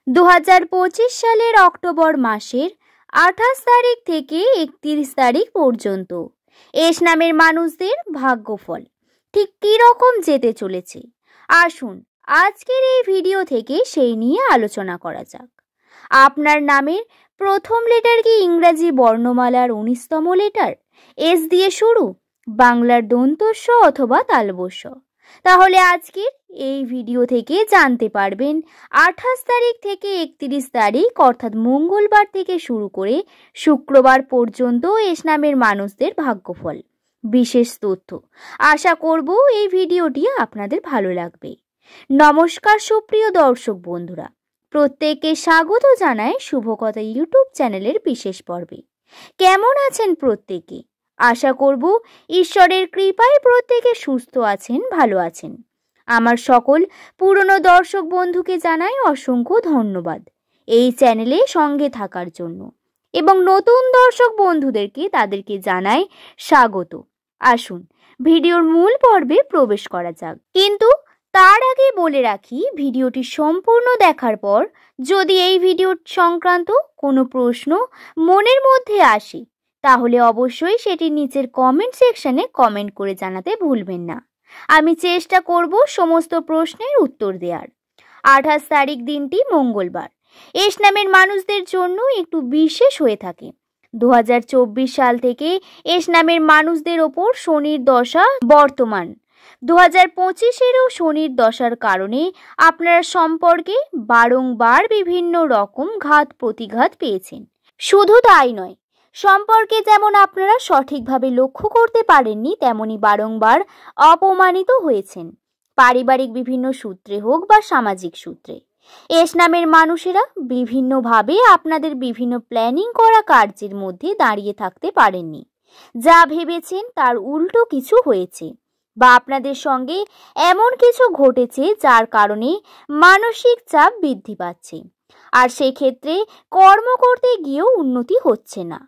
2025 সালের অক্টোবর মাসের 28 তারিখ থেকে 31 তারিখ পর্যন্ত এস নামের মানুষদের ভাগ্যফল ঠিক কী রকম যেতে চলেছে আসুন আজকের এই ভিডিও থেকে সেই নিয়ে আলোচনা করা যাক। আপনার নামের প্রথম লেটার কি ইংরেজি বর্ণমালার 19তম লেটার এস দিয়ে শুরু, বাংলার দন্তস্ব অথবা তালবস্য? তাহলে আজকের এই ভিডিও থেকে জানতে পারবেন 28 তারিখ থেকে 31 তারিখ অর্থাৎ মঙ্গলবার থেকে শুরু করে শুক্রবার পর্যন্ত এস নামের মানুষদের ভাগ্যফল বিশেষ তথ্য। আশা করব এই ভিডিওটি আপনাদের ভালো লাগবে। নমস্কার সুপ্রিয় দর্শক বন্ধুরা, প্রত্যেককে স্বাগত জানাই শুভকথা ইউটিউব চ্যানেলের বিশেষ পর্বে। কেমন আছেন প্রত্যেকে? আশা করব ঈশ্বরের কৃপায় প্রত্যেকে সুস্থ আছেন, ভালো আছেন। আমার সকল পুরনো দর্শক বন্ধুকে জানাই অসংখ্য ধন্যবাদ এই চ্যানেলে সঙ্গে থাকার জন্য, এবং নতুন দর্শক বন্ধুদেরকে তাদেরকে জানাই স্বাগত। আসুন ভিডিওর মূল পর্বে প্রবেশ করা যাক, কিন্তু তার আগে বলে রাখি ভিডিওটি সম্পূর্ণ দেখার পর যদি এই ভিডিও সংক্রান্ত কোনো প্রশ্ন মনের মধ্যে আসে তাহলে অবশ্যই সেটি নিচের কমেন্ট সেকশনে কমেন্ট করে জানাতে ভুলবেন না। আমি চেষ্টা করব সমস্ত প্রশ্নের উত্তর দেওয়ার। 28 তারিখ দিনটি মঙ্গলবার এস নামের মানুষদের জন্য একটু বিশেষ হয়ে থাকে। 2024 সাল থেকে এস নামের মানুষদের ওপর শনির দশা বর্তমান। 2025-এরও শনির দশার কারণে আপনারা সম্পর্কে বারংবার বিভিন্ন রকম ঘাত প্রতিঘাত পেয়েছেন। শুধু তাই নয়, সম্পর্কে যেমন আপনারা সঠিকভাবে লক্ষ্য করতে পারেননি তেমনি বারংবার অপমানিত হয়েছেন, পারিবারিক বিভিন্ন সূত্রে হোক বা সামাজিক সূত্রে। এস নামের মানুষেরা বিভিন্নভাবে আপনাদের বিভিন্ন প্ল্যানিং করা কার্যের মধ্যে দাঁড়িয়ে থাকতে পারেননি। যা ভেবেছেন তার উল্টো কিছু হয়েছে, বা আপনাদের সঙ্গে এমন কিছু ঘটেছে যার কারণে মানসিক চাপ বৃদ্ধি পাচ্ছে, আর সেই ক্ষেত্রে কর্ম করতে গিয়েও উন্নতি হচ্ছে না।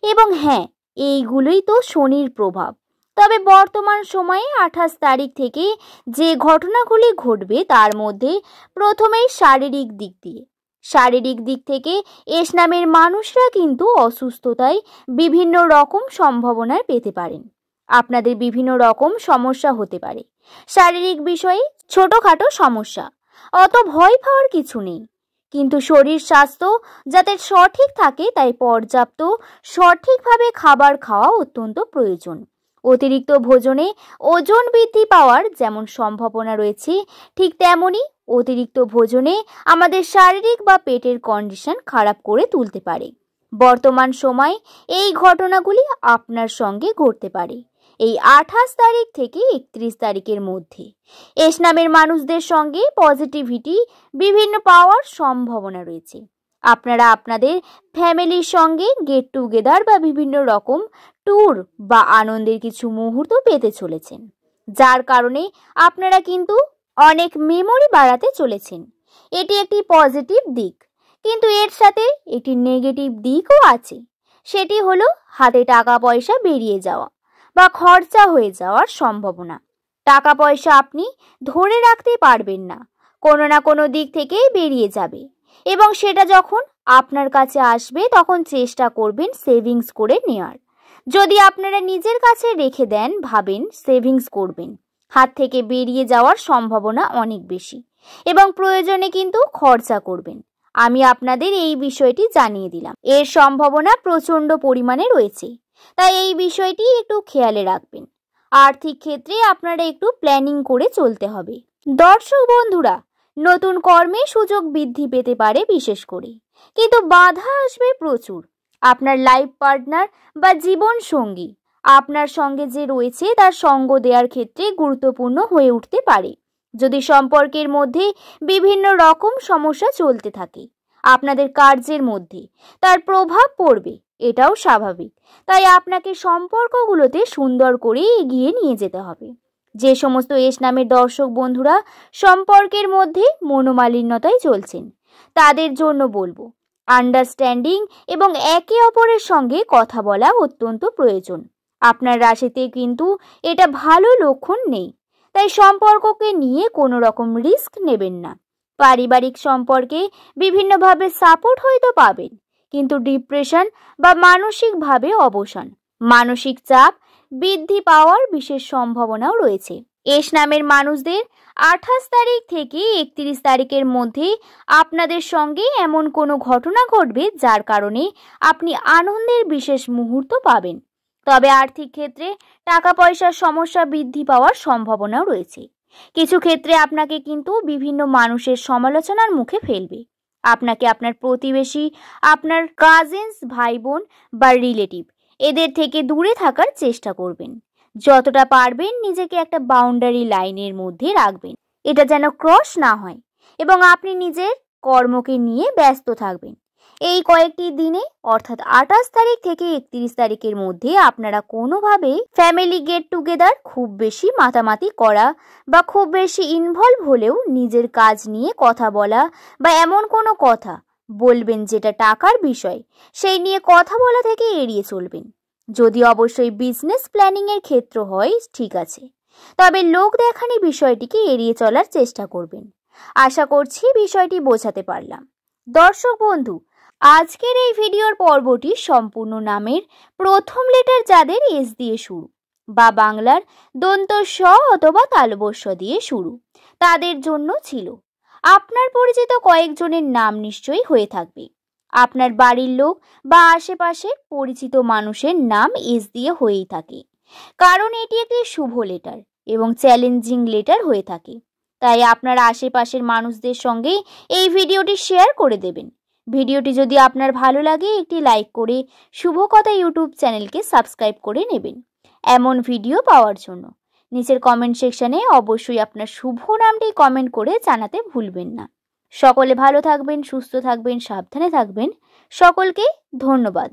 এবং হ্যাঁ, এইগুলোই তো শনির প্রভাব। তবে বর্তমান সময়ে 28 তারিখ থেকে যে ঘটনাগুলি ঘটবে তার মধ্যে প্রথমেই শারীরিক দিক থেকে এস নামের মানুষরা কিন্তু অসুস্থতায় বিভিন্ন রকম সম্ভাবনায় পেতে পারেন। আপনাদের বিভিন্ন রকম সমস্যা হতে পারে। শারীরিক বিষয়ে ছোটখাটো সমস্যা, অত ভয় পাওয়ার কিছু নেই, কিন্তু শরীর স্বাস্থ্য যাতে সঠিক থাকে তাই পর্যাপ্ত সঠিকভাবে খাবার খাওয়া অত্যন্ত প্রয়োজন। অতিরিক্ত ভোজনে ওজন বৃদ্ধি পাওয়ার যেমন সম্ভাবনা রয়েছে, ঠিক তেমনি অতিরিক্ত ভোজনে আমাদের শারীরিক বা পেটের কন্ডিশন খারাপ করে তুলতে পারে। বর্তমান সময় এই ঘটনাগুলি আপনার সঙ্গে ঘটতে পারে এই 28 তারিখ থেকে 31 তারিখের মধ্যে। এস নামের মানুষদের সঙ্গে পজিটিভিটি বিভিন্ন পাওয়ার সম্ভাবনা রয়েছে। আপনারা আপনাদের ফ্যামিলির সঙ্গে গেট টুগেদার বা বিভিন্ন রকম ট্যুর বা আনন্দের কিছু মুহূর্ত পেতে চলেছেন, যার কারণে আপনারা কিন্তু অনেক মেমোরি বাড়াতে চলেছেন। এটি একটি পজিটিভ দিক, কিন্তু এর সাথে একটি নেগেটিভ দিকও আছে। সেটি হলো হাতে টাকা পয়সা বেরিয়ে যাওয়া বা খরচা হয়ে যাওয়ার সম্ভাবনা। টাকা পয়সা আপনি ধরে রাখতে পারবেন না, কোনো না কোনো দিক থেকেই বেরিয়ে যাবে, এবং সেটা যখন আপনার কাছে আসবে তখন চেষ্টা করবেন সেভিংস করে নেওয়ার। যদি আপনারা নিজের কাছে রেখে দেন, ভাবেন সেভিংস করবেন, হাত থেকে বেরিয়ে যাওয়ার সম্ভাবনা অনেক বেশি, এবং প্রয়োজনে কিন্তু খরচা করবেন। আমি আপনাদের এই বিষয়টি জানিয়ে দিলাম, এর সম্ভাবনা প্রচণ্ড পরিমাণে রয়েছে, তাই এই বিষয়টি একটু খেয়ালে রাখবেন। আর্থিক ক্ষেত্রে আপনারা একটু প্ল্যানিং করে চলতে হবে। দর্শক বন্ধুরা, নতুন কর্মে সুযোগ বৃদ্ধি পেতে পারে বিশেষ করে, কিন্তু বাধা আসবে প্রচুর। আপনার লাইফ পার্টনার বা জীবন সঙ্গী আপনার সঙ্গে যে রয়েছে তার সঙ্গ দেওয়ার ক্ষেত্রে গুরুত্বপূর্ণ হয়ে উঠতে পারে। যদি সম্পর্কের মধ্যে বিভিন্ন রকম সমস্যা চলতে থাকে, আপনাদের কার্যের মধ্যে তার প্রভাব পড়বে, এটাও স্বাভাবিক। তাই আপনাকে সম্পর্কগুলোতে সুন্দর করে এগিয়ে নিয়ে যেতে হবে। যে সমস্ত এস নামের দর্শক বন্ধুরা সম্পর্কের মধ্যে মনোমালিন্যতায় চলছেন তাদের জন্য বলবো, আন্ডারস্ট্যান্ডিং এবং একে অপরের সঙ্গে কথা বলা অত্যন্ত প্রয়োজন। আপনার রাশিতে কিন্তু এটা ভালো লক্ষণ নেই, তাই সম্পর্ককে নিয়ে কোনো রকম রিস্ক নেবেন না। পারিবারিক সম্পর্কে বিভিন্নভাবে সাপোর্ট হয়তো পাবেন, কিন্তু ডিপ্রেশন বা মানসিকভাবে অবসান, মানসিক চাপ বৃদ্ধি পাওয়ার বিশেষ সম্ভাবনাও রয়েছে। এস নামের মানুষদের 28 তারিখ থেকে 31 তারিখের মধ্যে আপনাদের সঙ্গে এমন কোনো ঘটনা ঘটবে যার কারণে আপনি আনন্দের বিশেষ মুহূর্ত পাবেন। তবে আর্থিক ক্ষেত্রে টাকা পয়সার সমস্যা বৃদ্ধি পাওয়ার সম্ভাবনাও রয়েছে। কিছু ক্ষেত্রে আপনাকে কিন্তু বিভিন্ন মানুষের সমালোচনার মুখে ফেলবে। আপনাকে আপনার প্রতিবেশী, আপনার কাজিনস, ভাই বোন বা রিলেটিভ এদের থেকে দূরে থাকার চেষ্টা করবেন। যতটা পারবেন নিজেকে একটা বাউন্ডারি লাইনের মধ্যে রাখবেন, এটা যেন ক্রস না হয়, এবং আপনি নিজের কর্মকে নিয়ে ব্যস্ত থাকবেন। এই কয়েকটি দিনে অর্থাৎ 28 তারিখ থেকে 31 তারিখের মধ্যে আপনারা কোনোভাবে ফ্যামিলি গেট টুগেদার খুব বেশি মাতামাতি করা বা খুব বেশি ইনভলভ হলেও নিজের কাজ নিয়ে কথা বলা বা এমন কোনো কথা বলবেন যেটা টাকার বিষয়, সেই নিয়ে কথা বলা থেকে এড়িয়ে চলবেন। যদি অবশ্যই বিজনেস প্ল্যানিং এর ক্ষেত্র হয় ঠিক আছে, তবে লোক দেখানি বিষয়টিকে এড়িয়ে চলার চেষ্টা করবেন। আশা করছি বিষয়টি বোঝাতে পারলাম। দর্শক বন্ধু, আজকের এই ভিডিওর পর্বটি সম্পূর্ণ নামের প্রথম লেটার যাদের এস দিয়ে শুরু বা বাংলার দন্ত স অথবা তালবস্য দিয়ে শুরু তাদের জন্য ছিল। আপনার পরিচিত কয়েকজনের নাম নিশ্চয়ই হয়ে থাকবে। আপনার বাড়ির লোক বা আশেপাশের পরিচিত মানুষের নাম এস দিয়ে হয়েই থাকে, কারণ এটি একটি শুভ লেটার এবং চ্যালেঞ্জিং লেটার হয়ে থাকে। তাই আপনার আশেপাশের মানুষদের সঙ্গে এই ভিডিওটি শেয়ার করে দেবেন। ভিডিওটি যদি আপনার ভালো লাগে একটি লাইক করে শুভকথা ইউটিউব চ্যানেলকে সাবস্ক্রাইব করে নেবেন। এমন ভিডিও পাওয়ার জন্য নিচের কমেন্ট সেকশনে অবশ্যই আপনার শুভ নামটি কমেন্ট করে জানাতে ভুলবেন না। সকলে ভালো থাকবেন, সুস্থ থাকবেন, সাবধানে থাকবেন। সকলকে ধন্যবাদ।